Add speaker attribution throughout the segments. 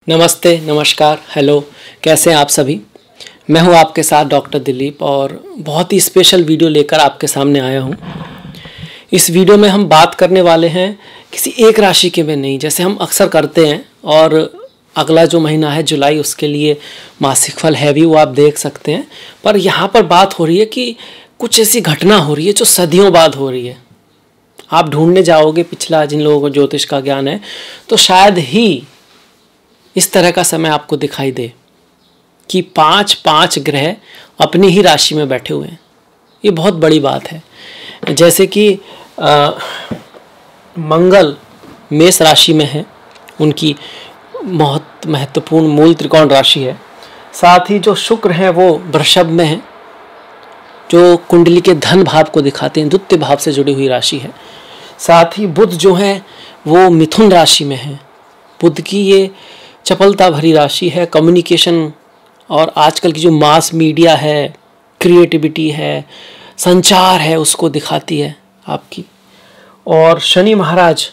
Speaker 1: नमस्ते, नमस्कार, हेलो। कैसे हैं आप सभी। मैं हूं आपके साथ डॉक्टर दिलीप और बहुत ही स्पेशल वीडियो लेकर आपके सामने आया हूं। इस वीडियो में हम बात करने वाले हैं किसी एक राशि के में नहीं, जैसे हम अक्सर करते हैं। और अगला जो महीना है जुलाई, उसके लिए मासिक फल है भी, वो आप देख सकते हैं। पर यहाँ पर बात हो रही है कि कुछ ऐसी घटना हो रही है जो सदियों बाद हो रही है। आप ढूंढने जाओगे पिछला, जिन लोगों को ज्योतिष का ज्ञान है, तो शायद ही इस तरह का समय आपको दिखाई दे कि पांच ग्रह अपनी ही राशि में बैठे हुए हैं। ये बहुत बड़ी बात है। जैसे कि मंगल मेष राशि में है, उनकी बहुत महत्वपूर्ण मूल त्रिकोण राशि है। साथ ही जो शुक्र है वो वृषभ में है, जो कुंडली के धन भाव को दिखाते हैं, द्वितीय भाव से जुड़ी हुई राशि है। साथ ही बुध जो है वो मिथुन राशि में है। बुध की ये चपलता भरी राशि है, कम्युनिकेशन और आजकल की जो मास मीडिया है, क्रिएटिविटी है, संचार है, उसको दिखाती है आपकी। और शनि महाराज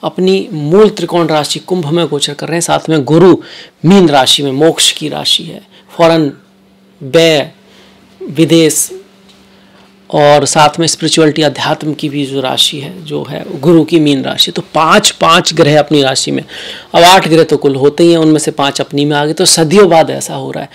Speaker 1: अपनी मूल त्रिकोण राशि कुंभ में गोचर कर रहे हैं। साथ में गुरु मीन राशि में, मोक्ष की राशि है, फॉरेन, व्यय, विदेश और साथ में स्पिरिचुअलिटी, अध्यात्म की भी जो राशि है, जो है गुरु की मीन राशि। तो पांच ग्रह अपनी राशि में। अब 8 ग्रह तो कुल होते ही हैं, उनमें से 5 अपनी में आ गए। तो सदियों बाद ऐसा हो रहा है।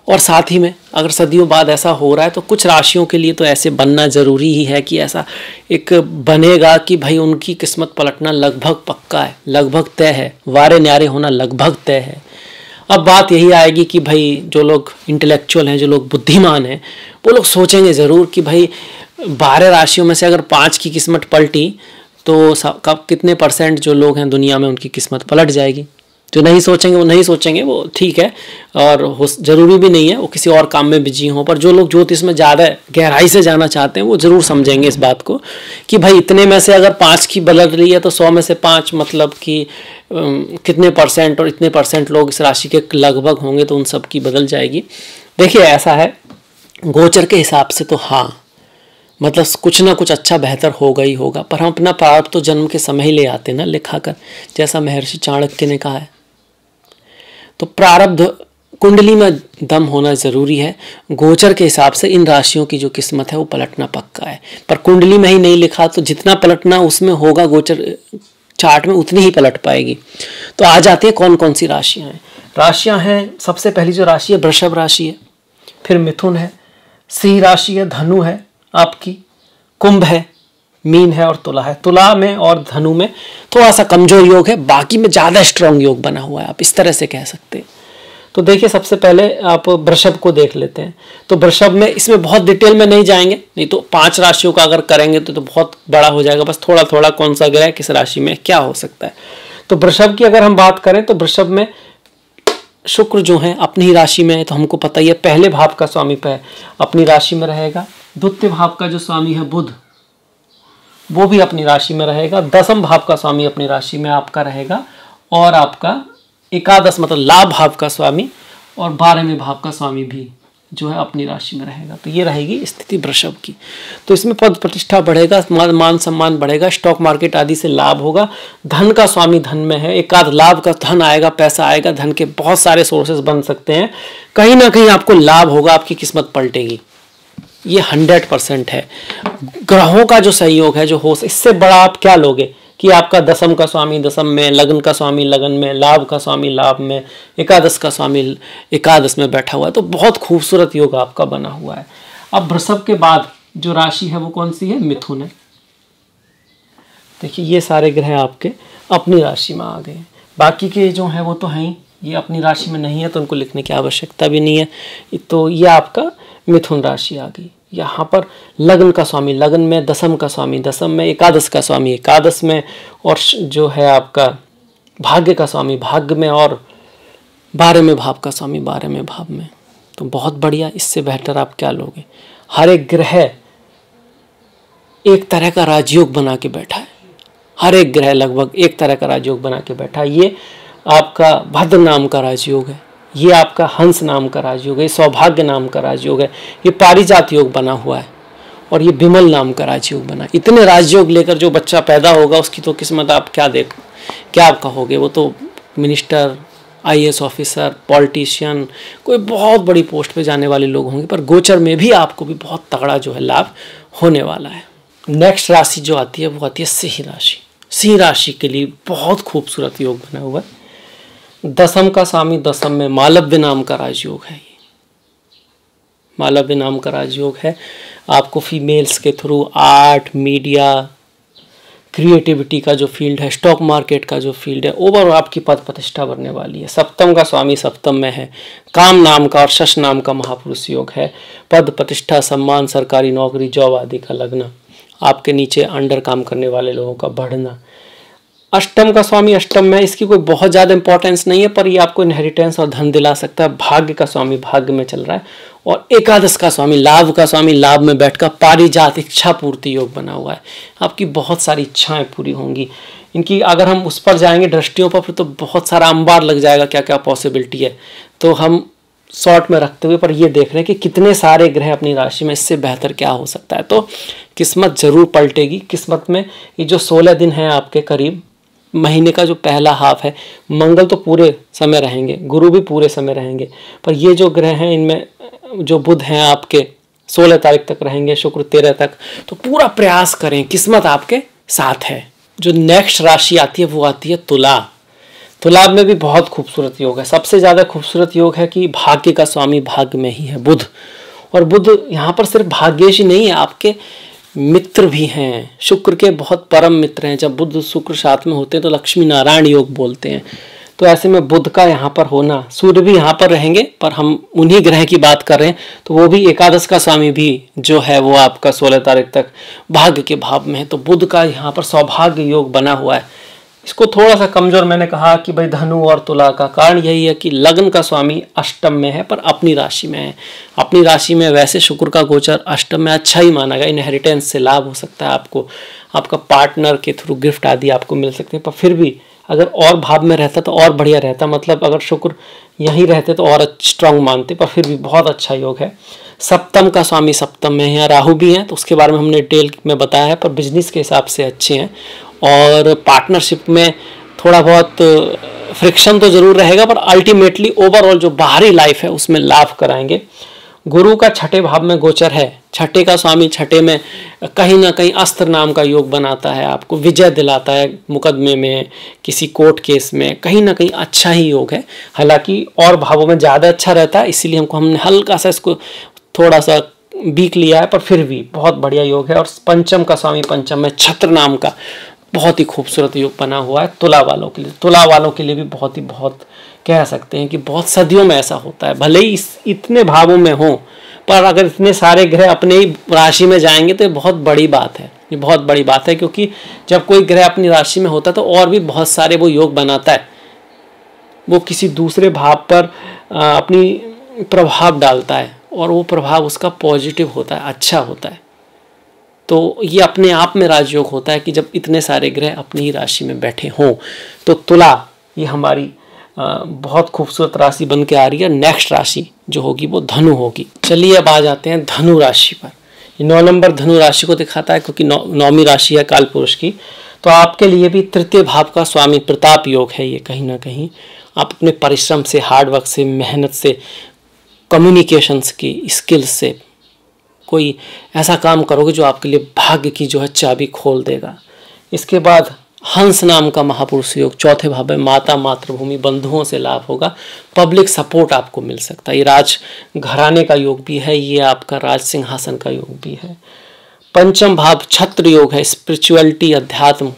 Speaker 1: और साथ ही में अगर सदियों बाद ऐसा हो रहा है तो कुछ राशियों के लिए तो ऐसे बनना ज़रूरी ही है कि ऐसा एक बनेगा कि भाई उनकी किस्मत पलटना लगभग पक्का है, लगभग तय है, वारे न्यारे होना लगभग तय है। अब बात यही आएगी कि भाई जो लोग इंटेलेक्चुअल हैं, जो लोग बुद्धिमान हैं, वो लोग सोचेंगे ज़रूर कि भाई 12 राशियों में से अगर 5 की किस्मत पलटी तो कब कितने % जो लोग हैं दुनिया में, उनकी किस्मत पलट जाएगी। जो नहीं सोचेंगे वो नहीं सोचेंगे, वो ठीक है, और ज़रूरी भी नहीं है वो किसी और काम में बिजी हों। पर जो लोग ज्योतिष में ज़्यादा गहराई से जाना चाहते हैं वो ज़रूर समझेंगे इस बात को कि भाई इतने में से अगर 5 की बदल रही है तो 100 में से 5 मतलब कि कितने % और इतने % लोग इस राशि के लगभग होंगे, तो उन सब की बदल जाएगी। देखिए ऐसा है, गोचर के हिसाब से तो हाँ, मतलब कुछ ना कुछ अच्छा बेहतर होगा ही होगा। पर हम अपना प्रारब्ध तो जन्म के समय ही ले आते हैं ना लिखा कर, जैसा महर्षि चाणक्य ने कहा है। तो प्रारब्ध कुंडली में दम होना ज़रूरी है। गोचर के हिसाब से इन राशियों की जो किस्मत है वो पलटना पक्का है। पर कुंडली में ही नहीं लिखा तो जितना पलटना उसमें होगा, गोचर चार्ट में उतनी ही पलट पाएगी। तो आ जाती है कौन कौन सी राशियाँ हैं। राशियाँ हैं, सबसे पहली जो राशि है वृषभ राशि है, फिर मिथुन है, सिंह राशि है, धनु है आपकी, कुंभ है, मीन है और तुला है। तुला में और धनु में थोड़ा सा कमजोर योग है, बाकी में ज़्यादा स्ट्रांग योग बना हुआ है, आप इस तरह से कह सकते हैं। तो देखिए सबसे पहले आप वृषभ को देख लेते हैं। तो वृषभ में, इसमें बहुत डिटेल में नहीं जाएंगे, नहीं तो 5 राशियों का अगर करेंगे तो बहुत बड़ा हो जाएगा। बस थोड़ा थोड़ा कौन सा ग्रह किस राशि में क्या हो सकता है। तो वृषभ की अगर हम बात करें तो वृषभ में शुक्र जो है अपनी ही राशि में है, तो हमको पता ही है पहले भाव का स्वामी पे अपनी राशि में रहेगा। द्वितीय भाव का जो स्वामी है बुध, वो भी अपनी राशि में रहेगा। 10वें भाव का स्वामी अपनी राशि में आपका रहेगा, और आपका एकादश मतलब लाभ भाव का स्वामी और 12वें भाव का स्वामी भी जो है अपनी राशि में रहेगा। तो ये रहेगी स्थिति वृषभ की। तो इसमें पद प्रतिष्ठा बढ़ेगा, मान सम्मान बढ़ेगा, स्टॉक मार्केट आदि से लाभ होगा। धन का स्वामी धन में है, एकाध लाभ का धन आएगा, पैसा आएगा, धन के बहुत सारे सोर्सेस बन सकते हैं। कहीं ना कहीं आपको लाभ होगा, आपकी किस्मत पलटेगी, ये 100% है। ग्रहों का जो सहयोग है, जो हो, इससे बड़ा आप क्या लोगे कि आपका 10वें का स्वामी 10वें में, लगन का स्वामी लगन में, लाभ का स्वामी लाभ में, एकादश का स्वामी एकादश में बैठा हुआ है। तो बहुत खूबसूरत योग आपका बना हुआ है। अब वृषभ के बाद जो राशि है वो कौन सी है, मिथुन है। देखिए ये सारे ग्रह आपके अपनी राशि में आ गए। बाकी के जो है वो तो हैं ही, ये अपनी राशि में नहीं है तो उनको लिखने की आवश्यकता भी नहीं है। तो ये आपका मिथुन राशि आ गई। यहाँ पर लग्न का स्वामी लग्न में, 10वें का स्वामी 10वें में, एकादश का स्वामी एकादश में, और जो है आपका भाग्य का स्वामी भाग्य में, और 12वें भाव का स्वामी 12वें भाव में। तो बहुत बढ़िया, इससे बेहतर आप क्या लोगे। हर एक ग्रह एक तरह का राजयोग बना के बैठा है, हर एक ग्रह लगभग एक तरह का राजयोग बना के बैठा है। ये आपका भद्र नाम का राजयोग है, ये आपका हंस नाम का राजयोग है, सौभाग्य नाम का राजयोग है, ये पारिजात योग बना हुआ है, और ये विमल नाम का राजयोग बना। इतने राजयोग लेकर जो बच्चा पैदा होगा उसकी तो किस्मत आप क्या आप कहोगे। वो तो मिनिस्टर, IAS ऑफिसर, पॉलिटिशियन, कोई बहुत बड़ी पोस्ट पे जाने वाले लोग होंगे, पर गोचर में भी आपको भी बहुत तगड़ा जो है लाभ होने वाला है। नेक्स्ट राशि जो आती है वो आती है सिंह राशि। सिंह राशि के लिए बहुत खूबसूरत योग बना हुआ है। दसम का स्वामी दसम में मालव्य नाम का राजयोग है। ये मालव्य नाम का राजयोग है। आपको फीमेल्स के थ्रू आर्ट, मीडिया, क्रिएटिविटी का जो फील्ड है, स्टॉक मार्केट का जो फील्ड है, ओवरऑल आपकी पद प्रतिष्ठा बनने वाली है। सप्तम का स्वामी सप्तम में है। काम नाम का और शश नाम का महापुरुष योग है। पद प्रतिष्ठा, सम्मान, सरकारी नौकरी, जॉब आदि का लगना, आपके नीचे अंडर काम करने वाले लोगों का बढ़ना। अष्टम का स्वामी अष्टम में, इसकी कोई बहुत ज़्यादा इंपॉर्टेंस नहीं है, पर ये आपको इनहेरिटेंस और धन दिला सकता है। भाग्य का स्वामी भाग्य में चल रहा है। और एकादश का स्वामी लाभ का स्वामी लाभ में बैठकर पारिजात इच्छा पूर्ति योग बना हुआ है। आपकी बहुत सारी इच्छाएं पूरी होंगी। इनकी अगर हम उस पर जाएंगे दृष्टियों पर, फिर तो बहुत सारा अंबार लग जाएगा क्या क्या पॉसिबिलिटी है। तो हम शॉर्ट में रखते हुए पर ये देख रहे हैं कि कितने सारे ग्रह अपनी राशि में, इससे बेहतर क्या हो सकता है। तो किस्मत जरूर पलटेगी। किस्मत में ये जो 16 दिन है आपके करीब, महीने का जो पहला हाफ है, मंगल तो पूरे समय रहेंगे, गुरु भी पूरे समय रहेंगे, पर ये जो ग्रह हैं इनमें जो बुध हैं आपके 16 तारीख तक रहेंगे, शुक्र 13 तक। तो पूरा प्रयास करें, किस्मत आपके साथ है। जो नेक्स्ट राशि आती है वो आती है तुला। तुला में भी बहुत खूबसूरत योग है। सबसे ज़्यादा खूबसूरत योग है कि भाग्य का स्वामी भाग्य में ही है बुध। और बुध यहाँ पर सिर्फ भाग्येश ही नहीं है, आपके मित्र भी हैं। शुक्र के बहुत परम मित्र हैं। जब बुध शुक्र साथ में होते हैं तो लक्ष्मी नारायण योग बोलते हैं। तो ऐसे में बुध का यहाँ पर होना, सूर्य भी यहाँ पर रहेंगे, पर हम उन्हीं ग्रह की बात कर रहे हैं, तो वो भी एकादश का स्वामी भी जो है वो आपका 16 तारीख तक भाग्य के भाव में है। तो बुध का यहाँ पर सौभाग्य योग बना हुआ है। इसको थोड़ा सा कमजोर मैंने कहा कि भाई धनु और तुला का कारण यही है कि लग्न का स्वामी अष्टम में है, पर अपनी राशि में है। अपनी राशि में वैसे शुक्र का गोचर अष्टम में अच्छा ही माना गया। इनहेरिटेंस से लाभ हो सकता है आपको, आपका पार्टनर के थ्रू गिफ्ट आदि आपको मिल सकते हैं। पर फिर भी अगर और भाव में रहता तो और बढ़िया रहता, मतलब अगर शुक्र यहीं रहते तो और स्ट्रांग मानते, पर फिर भी बहुत अच्छा योग है। सप्तम का स्वामी सप्तम में है, राहु भी हैं, तो उसके बारे में हमने डिटेल में बताया है, पर बिजनेस के हिसाब से अच्छे हैं। और पार्टनरशिप में थोड़ा बहुत फ्रिक्शन तो जरूर रहेगा, पर अल्टीमेटली ओवरऑल जो बाहरी लाइफ है उसमें लाभ कराएंगे। गुरु का छठे भाव में गोचर है। छठे का स्वामी छठे में कहीं ना कहीं अस्त्र नाम का योग बनाता है, आपको विजय दिलाता है मुकदमे में, किसी कोर्ट केस में, कहीं ना कहीं अच्छा ही योग है। हालांकि और भावों में ज़्यादा अच्छा रहता है, इसीलिए हमने हल्का सा इसको थोड़ा सा वीक लिया है, पर फिर भी बहुत बढ़िया योग है। और पंचम का स्वामी पंचम में छत्र नाम का बहुत ही खूबसूरत योग बना हुआ है तुला वालों के लिए। तुला वालों के लिए भी बहुत कह सकते हैं कि बहुत सदियों में ऐसा होता है। भले ही इतने भावों में हो, पर अगर इतने सारे ग्रह अपने ही राशि में जाएंगे तो ये बहुत बड़ी बात है। ये बहुत बड़ी बात है, क्योंकि जब कोई ग्रह अपनी राशि में होता है तो और भी बहुत सारे वो योग बनाता है, वो किसी दूसरे भाव पर अपनी प्रभाव डालता है, और वो प्रभाव उसका पॉजिटिव होता है, अच्छा होता है। तो ये अपने आप में राजयोग होता है कि जब इतने सारे ग्रह अपनी ही राशि में बैठे हों। तो तुला ये हमारी बहुत खूबसूरत राशि बन के आ रही है। नेक्स्ट राशि जो होगी वो धनु होगी। चलिए अब आ जाते हैं धनु राशि पर। ये 9 नंबर धनु राशि को दिखाता है, क्योंकि 9वीं राशि है काल पुरुष की। तो आपके लिए भी तृतीय भाव का स्वामी प्रताप योग है। ये कहीं ना कहीं आप अपने परिश्रम से, हार्डवर्क से, मेहनत से, कम्युनिकेशंस की स्किल्स से कोई ऐसा काम करोगे जो आपके लिए भाग्य की जो है चाबी खोल देगा। इसके बाद हंस नाम का महापुरुष योग चौथे भाव में, माता, मातृभूमि, बंधुओं से लाभ होगा, पब्लिक सपोर्ट आपको मिल सकता है। ये राज घराने का योग भी है, ये आपका राज सिंहासन का योग भी है। पंचम भाव छत्र योग है, स्पिरिचुअलिटी, अध्यात्म,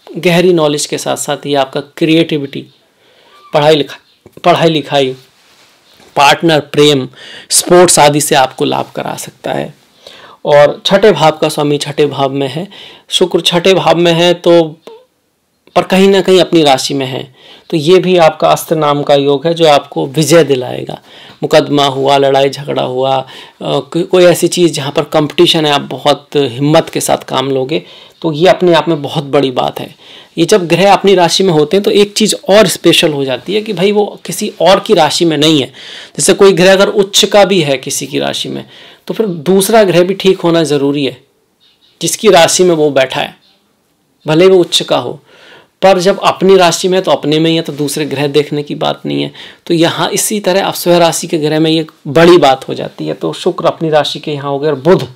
Speaker 1: गहरी नॉलेज के साथ साथ ये आपका क्रिएटिविटी, पढ़ाई लिखाई, पार्टनर, प्रेम, स्पोर्ट्स आदि से आपको लाभ करा सकता है। और छठे भाव का स्वामी छठे भाव में है, शुक्र छठे भाव में है, तो पर कहीं ना कहीं अपनी राशि में है। तो ये भी आपका अस्त्र नाम का योग है जो आपको विजय दिलाएगा। मुकदमा हुआ, लड़ाई झगड़ा हुआ, कोई ऐसी चीज़ जहाँ पर कंपटीशन है, आप बहुत हिम्मत के साथ काम लोगे, तो ये अपने आप में बहुत बड़ी बात है। ये जब ग्रह अपनी राशि में होते हैं तो एक चीज़ और स्पेशल हो जाती है कि भाई वो किसी और की राशि में नहीं है। जैसे कोई ग्रह अगर उच्च का भी है किसी की राशि में, तो फिर दूसरा ग्रह भी ठीक होना ज़रूरी है जिसकी राशि में वो बैठा है, भले वो उच्च का हो। पर जब अपनी राशि में है तो अपने में ही है, तो दूसरे ग्रह देखने की बात नहीं है। तो यहाँ इसी तरह अब स्वयं राशि के ग्रह में ये बड़ी बात हो जाती है। तो शुक्र अपनी राशि के यहाँ हो गए, और बुध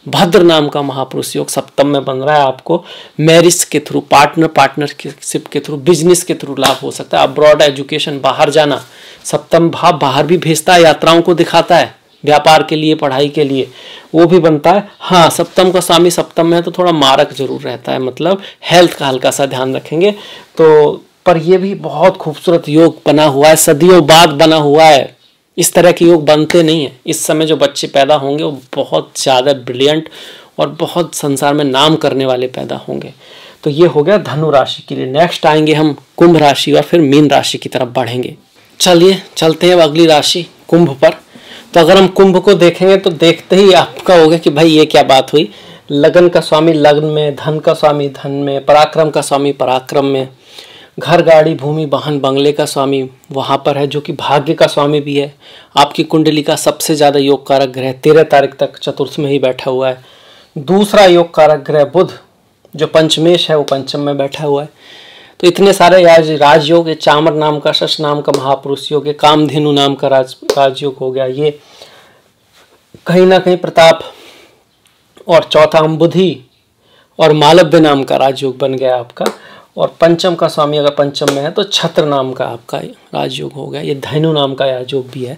Speaker 1: भद्र नाम का महापुरुष योग सप्तम में बन रहा है। आपको मैरिज के थ्रू, पार्टनरशिप के थ्रू, बिजनेस के थ्रू लाभ हो सकता है। अब्रॉड एजुकेशन, बाहर जाना, सप्तम भाव बाहर भी भेजता है, यात्राओं को दिखाता है, व्यापार के लिए, पढ़ाई के लिए वो भी बनता है। हाँ, सप्तम का स्वामी सप्तम में है तो थोड़ा मारक जरूर रहता है, मतलब हेल्थ का हल्का सा ध्यान रखेंगे। तो पर ये भी बहुत खूबसूरत योग बना हुआ है, सदियों बाद बना हुआ है। इस तरह के योग बनते नहीं हैं। इस समय जो बच्चे पैदा होंगे वो बहुत ज़्यादा ब्रिलियंट और बहुत संसार में नाम करने वाले पैदा होंगे। तो ये हो गया धनु राशि के लिए। नेक्स्ट आएंगे हम कुंभ राशि और फिर मीन राशि की तरफ बढ़ेंगे। चलिए चलते हैं अब अगली राशि कुंभ पर। तो अगर हम कुंभ को देखेंगे तो देखते ही आपका होगा कि भाई ये क्या बात हुई। लगन का स्वामी लग्न में, धन का स्वामी धन में, पराक्रम का स्वामी पराक्रम में, घर गाड़ी भूमि वाहन बंगले का स्वामी वहाँ पर है, जो कि भाग्य का स्वामी भी है। आपकी कुंडली का सबसे ज़्यादा योग कारक ग्रह 13 तारीख तक चतुर्थ में ही बैठा हुआ है। दूसरा योग कारक ग्रह बुध जो पंचमेश है वो पंचम में बैठा हुआ है। तो इतने सारे राजयोग, ये चामर नाम का, शश नाम का महापुरुष योग, ये कामधेनु नाम का राजयोग हो गया, ये कहीं ना कहीं प्रताप, और चौथा बुधि और मालव्य नाम का राजयोग बन गया आपका। और पंचम का स्वामी अगर पंचम में है तो छत्र नाम का आपका राजयोग हो गया, ये धनु नाम का राजयोग भी है।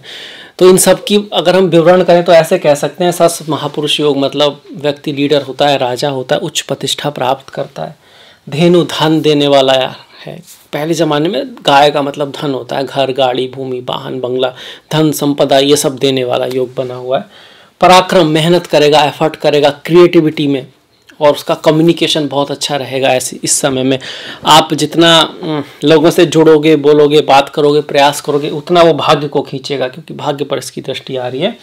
Speaker 1: तो इन सब की अगर हम विवरण करें तो ऐसे कह सकते हैं, सस महापुरुष योग मतलब व्यक्ति लीडर होता है, राजा होता है, उच्च प्रतिष्ठा प्राप्त करता है। धेनु धन देने वाला है। पहले ज़माने में गाय का मतलब धन होता है, घर गाड़ी भूमि वाहन बंगला, धन संपदा ये सब देने वाला योग बना हुआ है। पराक्रम, मेहनत करेगा, एफर्ट करेगा क्रिएटिविटी में, और उसका कम्युनिकेशन बहुत अच्छा रहेगा। ऐसे इस समय में आप जितना लोगों से जुड़ोगे, बोलोगे, बात करोगे, प्रयास करोगे, उतना वो भाग्य को खींचेगा, क्योंकि भाग्य पर इसकी दृष्टि आ रही है।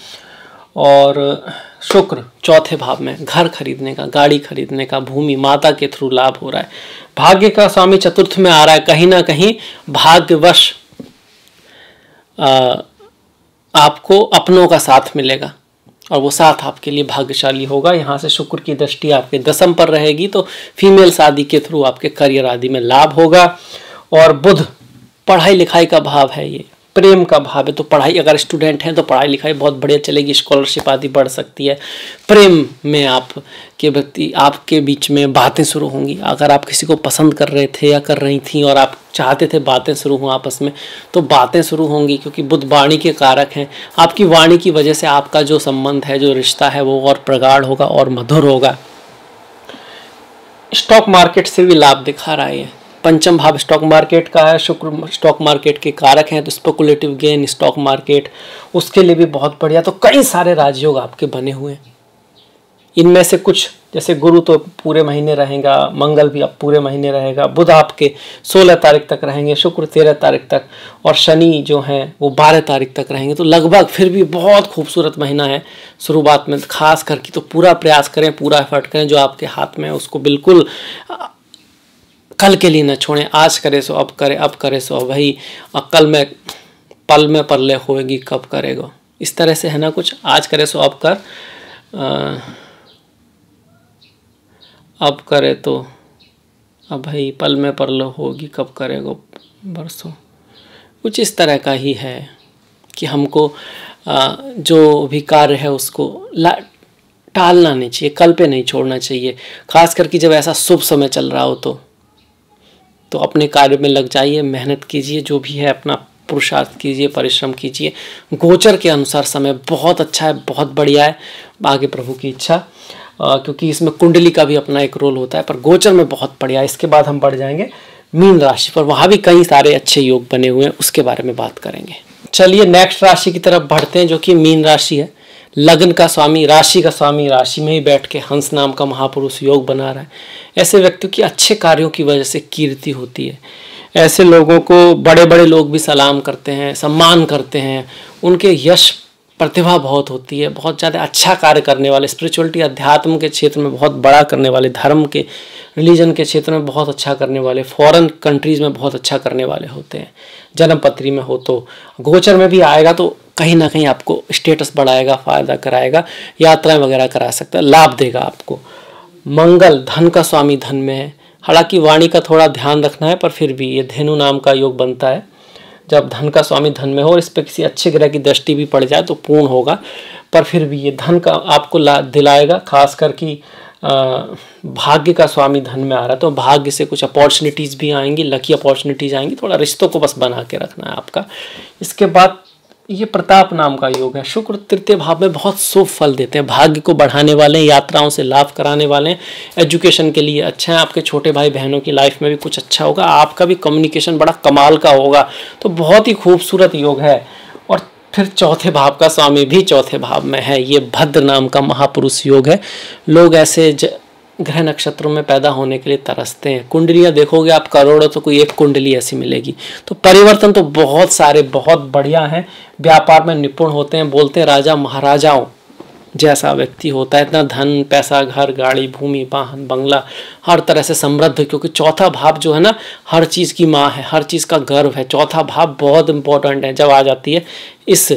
Speaker 1: और शुक्र चौथे भाव में, घर खरीदने का, गाड़ी खरीदने का, भूमि माता के थ्रू लाभ हो रहा है। भाग्य का स्वामी चतुर्थ में आ रहा है, कहीं ना कहीं भाग्यवश आपको अपनों का साथ मिलेगा, और वो साथ आपके लिए भाग्यशाली होगा। यहाँ से शुक्र की दृष्टि आपके दसम पर रहेगी, तो फीमेल शादी के थ्रू आपके करियर आदि में लाभ होगा। और बुध पढ़ाई लिखाई का भाव है, ये प्रेम का भाव है, तो पढ़ाई अगर स्टूडेंट हैं तो पढ़ाई लिखाई बहुत बढ़िया चलेगी, स्कॉलरशिप आदि बढ़ सकती है। प्रेम में आपके व्यक्ति आपके बीच में बातें शुरू होंगी। अगर आप किसी को पसंद कर रहे थे या कर रही थी और आप चाहते थे बातें शुरू हों आपस में, तो बातें शुरू होंगी, क्योंकि बुध वाणी के कारक हैं। आपकी वाणी की वजह से आपका जो संबंध है, जो रिश्ता है, वो और प्रगाढ़ होगा और मधुर होगा। स्टॉक मार्केट से भी लाभ दिखा रहा है। पंचम भाव स्टॉक मार्केट का है, शुक्र स्टॉक मार्केट के कारक हैं, तो स्पेकुलेटिव गेन, स्टॉक मार्केट, उसके लिए भी बहुत बढ़िया। तो कई सारे राजयोग आपके बने हुए हैं। इनमें से कुछ जैसे गुरु तो पूरे महीने रहेगा, मंगल भी अब पूरे महीने रहेगा, बुध आपके 16 तारीख तक रहेंगे, शुक्र 13 तारीख तक, और शनि जो हैं वो 12 तारीख तक रहेंगे। तो लगभग फिर भी बहुत खूबसूरत महीना है शुरुआत में, खास करके तो पूरा प्रयास करें, पूरा एफर्ट करें, जो आपके हाथ में है उसको बिल्कुल कल के लिए न छोड़ें। आज करे सो अब करे, अब करे सो अब वही, कल में पल में परले होएगी कब करेगा, इस तरह से है ना कुछ। आज करे सो अब कर, अब करे तो अब भाई पल में परलो होगी कब करेगा बरसों, कुछ इस तरह का ही है कि हमको जो भी कार्य है उसको टालना नहीं चाहिए, कल पे नहीं छोड़ना चाहिए। खास करके जब ऐसा शुभ समय चल रहा हो तो अपने कार्य में लग जाइए, मेहनत कीजिए, जो भी है अपना पुरुषार्थ कीजिए, परिश्रम कीजिए। गोचर के अनुसार समय बहुत अच्छा है, बहुत बढ़िया है, आगे प्रभु की इच्छा, क्योंकि इसमें कुंडली का भी अपना एक रोल होता है, पर गोचर में बहुत बढ़िया है। इसके बाद हम बढ़ जाएंगे मीन राशि पर, वहाँ भी कई सारे अच्छे योग बने हुए हैं, उसके बारे में बात करेंगे। चलिए नेक्स्ट राशि की तरफ बढ़ते हैं, जो कि मीन राशि है। लग्न का स्वामी, राशि का स्वामी राशि में ही बैठ के हंस नाम का महापुरुष योग बना रहा है। ऐसे व्यक्तियों की अच्छे कार्यों की वजह से कीर्ति होती है। ऐसे लोगों को बड़े बड़े लोग भी सलाम करते हैं, सम्मान करते हैं, उनके यश प्रतिभा बहुत होती है, बहुत ज़्यादा अच्छा कार्य करने वाले, स्पिरिचुअलिटी अध्यात्म के क्षेत्र में बहुत बड़ा करने वाले, धर्म के रिलीजन के क्षेत्र में बहुत अच्छा करने वाले, फॉरेन कंट्रीज़ में बहुत अच्छा करने वाले होते हैं। जन्म पत्री में हो तो गोचर में भी आएगा तो कहीं ना कहीं आपको स्टेटस बढ़ाएगा, फ़ायदा कराएगा, यात्राएं वगैरह करा सकता है, लाभ देगा आपको। मंगल धन का स्वामी धन में है, हालांकि वाणी का थोड़ा ध्यान रखना है, पर फिर भी ये धेनु नाम का योग बनता है। जब धन का स्वामी धन में हो और इस पर किसी अच्छे ग्रह की दृष्टि भी पड़ जाए तो पूर्ण होगा, पर फिर भी ये धन का आपको दिलाएगा। खास करके भाग्य का स्वामी धन में आ रहा है, तो भाग्य से कुछ अपॉर्चुनिटीज़ भी आएंगी, लकी अपॉर्चुनिटीज़ आएंगी। थोड़ा रिश्तों को बस बना के रखना है आपका। इसके बाद ये प्रताप नाम का योग है। शुक्र तृतीय भाव में बहुत शुभ फल देते हैं, भाग्य को बढ़ाने वाले हैं, यात्राओं से लाभ कराने वाले हैं, एजुकेशन के लिए अच्छा है। आपके छोटे भाई बहनों की लाइफ में भी कुछ अच्छा होगा, आपका भी कम्युनिकेशन बड़ा कमाल का होगा, तो बहुत ही खूबसूरत योग है। और फिर चौथे भाव का स्वामी भी चौथे भाव में है, ये भद्र नाम का महापुरुष योग है। लोग ऐसे ग्रह नक्षत्रों में पैदा होने के लिए तरसते हैं। कुंडलियाँ देखोगे आप करोड़ों, तो कोई एक कुंडली ऐसी मिलेगी। तो परिवर्तन तो बहुत सारे, बहुत बढ़िया हैं। व्यापार में निपुण होते हैं, बोलते हैं राजा महाराजाओं जैसा व्यक्ति होता है। इतना धन पैसा, घर गाड़ी, भूमि, वाहन, बंगला, हर तरह से समृद्ध, क्योंकि चौथा भाव जो है ना, हर चीज़ की माँ है, हर चीज़ का गर्व है। चौथा भाव बहुत इंपॉर्टेंट है जब आ जाती है इस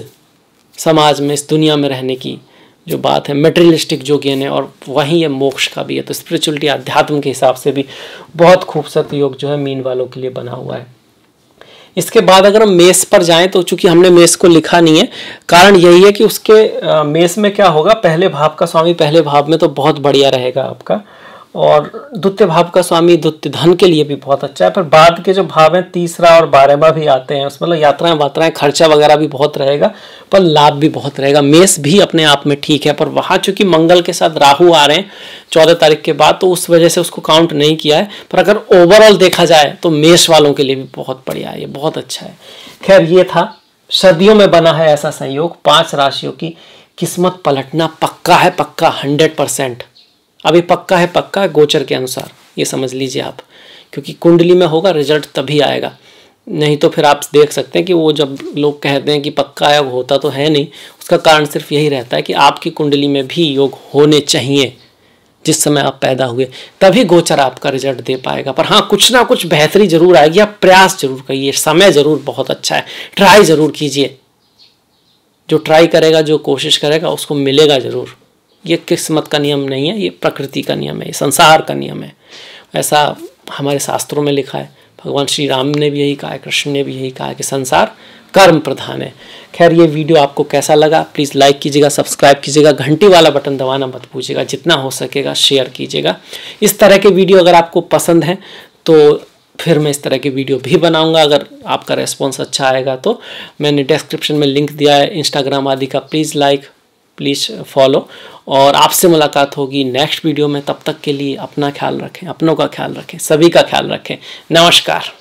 Speaker 1: समाज में, इस दुनिया में रहने की जो बात है। मेटेरियलिस्टिक जो ज्ञान है, और वहीं ये मोक्ष का भी है। तो स्पिरिचुअलिटी, अध्यात्म के हिसाब से भी बहुत खूबसूरत योग जो है मीन वालों के लिए बना हुआ है। इसके बाद अगर हम मेष पर जाएं, तो चूंकि हमने मेष को लिखा नहीं है, कारण यही है कि उसके मेष में क्या होगा, पहले भाव का स्वामी पहले भाव में तो बहुत बढ़िया रहेगा आपका, और द्वितीय भाव का स्वामी द्वितीय धन के लिए भी बहुत अच्छा है। पर बाद के जो भाव हैं, तीसरा और 12वां भी आते हैं, उसमें मतलब यात्राएं वात्राएं, खर्चा वगैरह भी बहुत रहेगा, पर लाभ भी बहुत रहेगा। मेष भी अपने आप में ठीक है, पर वहाँ चूंकि मंगल के साथ राहु आ रहे हैं 14 तारीख के बाद, तो उस वजह से उसको काउंट नहीं किया है। पर अगर ओवरऑल देखा जाए तो मेष वालों के लिए भी बहुत बढ़िया है, ये बहुत अच्छा है। खैर, ये था सदियों में बना है ऐसा संयोग, 5 राशियों की किस्मत पलटना पक्का है, पक्का 100%। अभी पक्का है, पक्का है गोचर के अनुसार, ये समझ लीजिए आप, क्योंकि कुंडली में होगा रिजल्ट तभी आएगा। नहीं तो फिर आप देख सकते हैं कि वो जब लोग कहते हैं कि पक्का है, वो होता तो है नहीं। उसका कारण सिर्फ यही रहता है कि आपकी कुंडली में भी योग होने चाहिए जिस समय आप पैदा हुए, तभी गोचर आपका रिजल्ट दे पाएगा। पर हाँ, कुछ ना कुछ बेहतरी जरूर आएगी, आप प्रयास जरूर करिए, समय जरूर बहुत अच्छा है, ट्राई जरूर कीजिए। जो ट्राई करेगा, जो कोशिश करेगा, उसको मिलेगा जरूर। ये किस्मत का नियम नहीं है, ये प्रकृति का नियम है, ये संसार का नियम है। ऐसा हमारे शास्त्रों में लिखा है, भगवान श्री राम ने भी यही कहा है, कृष्ण ने भी यही कहा है कि संसार कर्म प्रधान है। खैर, ये वीडियो आपको कैसा लगा, प्लीज़ लाइक कीजिएगा, सब्सक्राइब कीजिएगा, घंटी वाला बटन दबाना मत भूलिएगा, जितना हो सकेगा शेयर कीजिएगा। इस तरह के वीडियो अगर आपको पसंद है तो फिर मैं इस तरह की वीडियो भी बनाऊंगा। अगर आपका रेस्पॉन्स अच्छा आएगा तो मैंने डिस्क्रिप्शन में लिंक दिया है इंस्टाग्राम आदि का, प्लीज़ लाइक, प्लीज़ फॉलो। और आपसे मुलाकात होगी नेक्स्ट वीडियो में। तब तक के लिए अपना ख्याल रखें, अपनों का ख्याल रखें, सभी का ख्याल रखें। नमस्कार।